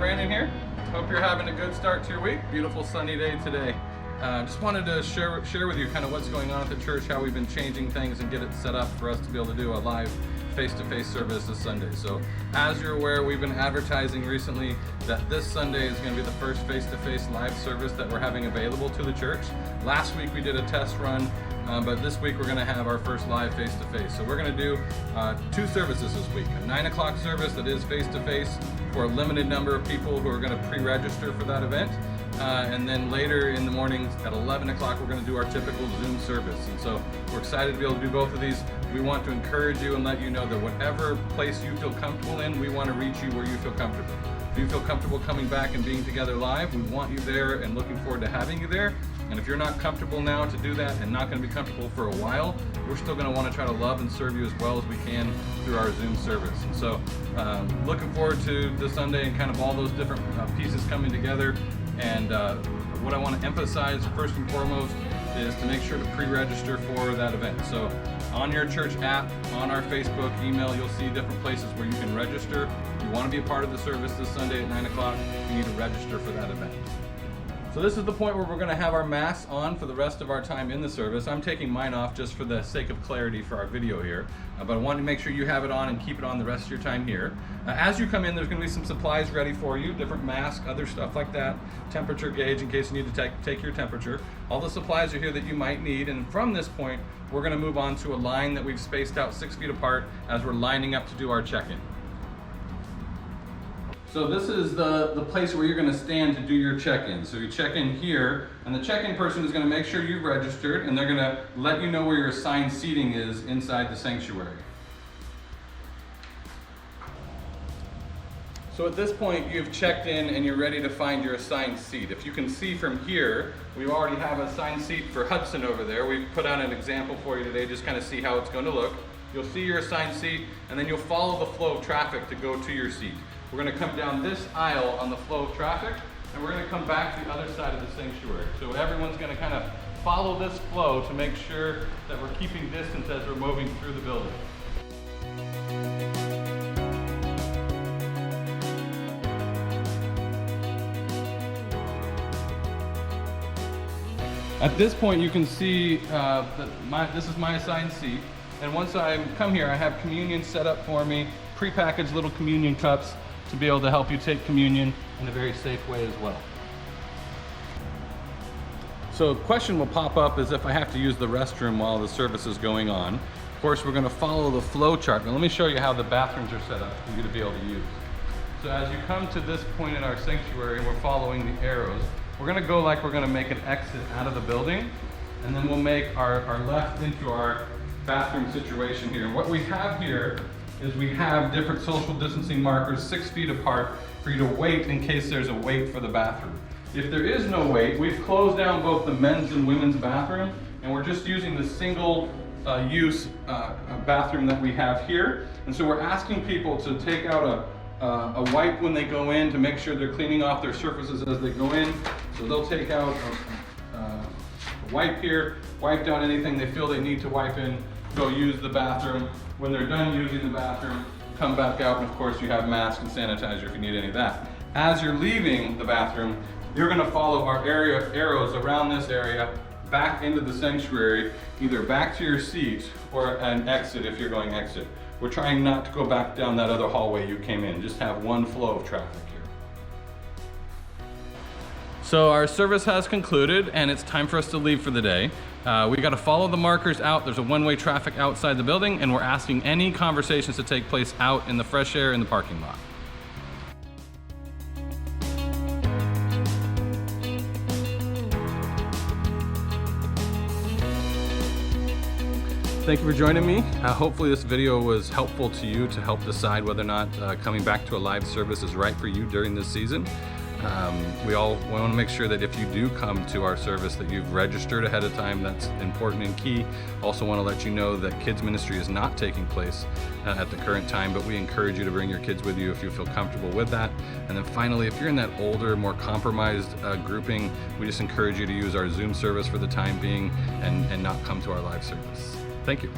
Brandon here. Hope you're having a good start to your week. Beautiful sunny day today. Just wanted to share with you kind of what's going on at the church, how we've been changing things and get it set up for us to be able to do a live face-to-face service this Sunday. So as you're aware, we've been advertising recently that this Sunday is going to be the first face-to-face live service that we're having available to the church. Last week we did a test run, but this week we're going to have our first live face-to-face. So we're going to do 2 services this week. A 9 o'clock service that is face-to-face for a limited number of people who are going to pre-register for that event. And then later in the morning at 11 o'clock, we're going to do our typical Zoom service. And so we're excited to be able to do both of these. We want to encourage you and let you know that whatever place you feel comfortable in, we want to reach you where you feel comfortable. If you feel comfortable coming back and being together live, we want you there and looking forward to having you there. And if you're not comfortable now to do that and not going to be comfortable for a while, we're still going to want to try to love and serve you as well as we can through our Zoom service. And so looking forward to this Sunday and kind of all those different pieces coming together. And what I want to emphasize first and foremost is to make sure to pre-register for that event. So on your church app, on our Facebook, email, you'll see different places where you can register. If you want to be a part of the service this Sunday at 9 o'clock, you need to register for that event. So this is the point where we're going to have our masks on for the rest of our time in the service. I'm taking mine off just for the sake of clarity for our video here, but I want to make sure you have it on and keep it on the rest of your time here. As you come in, there's going to be some supplies ready for you, different masks, other stuff like that, temperature gauge in case you need to take your temperature. All the supplies are here that you might need, and from this point, we're going to move on to a line that we've spaced out 6 feet apart as we're lining up to do our check-in. So this is the place where you're going to stand to do your check-in. So you check in here, and the check-in person is going to make sure you've registered, and they're going to let you know where your assigned seating is inside the sanctuary. So at this point, you've checked in and you're ready to find your assigned seat. If you can see from here, we already have an assigned seat for Hudson over there. We've put out an example for you today, just kind of see how it's going to look. You'll see your assigned seat, and then you'll follow the flow of traffic to go to your seat. We're going to come down this aisle on the flow of traffic, and we're going to come back to the other side of the sanctuary. So everyone's going to kind of follow this flow to make sure that we're keeping distance as we're moving through the building. At this point, you can see this is my assigned seat. And once I come here, I have communion set up for me, prepackaged little communion cups to be able to help you take communion in a very safe way as well. So a question will pop up is if I have to use the restroom while the service is going on. Of course, we're going to follow the flow chart. Now let me show you how the bathrooms are set up for you to be able to use. So as you come to this point in our sanctuary, we're following the arrows. We're going to go like we're going to make an exit out of the building, and then we'll make our left into our bathroom situation here. And what we have here is we have different social distancing markers 6 feet apart for you to wait in case there's a wait for the bathroom. If there is no wait, we've closed down both the men's and women's bathroom, and we're just using the single use bathroom that we have here. And so we're asking people to take out a wipe when they go in to make sure they're cleaning off their surfaces as they go in. So they'll take out a wipe here, wipe down anything they feel they need to wipe in, go use the bathroom. When they're done using the bathroom, come back out, and of course you have masks and sanitizer if you need any of that. As you're leaving the bathroom, you're going to follow our arrows around this area back into the sanctuary, either back to your seat or an exit if you're going exit. We're trying not to go back down that other hallway you came in, just have one flow of traffic here. So our service has concluded and it's time for us to leave for the day. We got to follow the markers out. There's a one-way traffic outside the building, and we're asking any conversations to take place out in the fresh air in the parking lot. Thank you for joining me. Hopefully this video was helpful to you to help decide whether or not coming back to a live service is right for you during this season. We want to make sure that if you do come to our service that you've registered ahead of time. That's important and key. Also want to let you know that kids ministry is not taking place at the current time, but we encourage you to bring your kids with you if you feel comfortable with that. And then finally, if you're in that older, more compromised grouping, we just encourage you to use our Zoom service for the time being and not come to our live service. Thank you.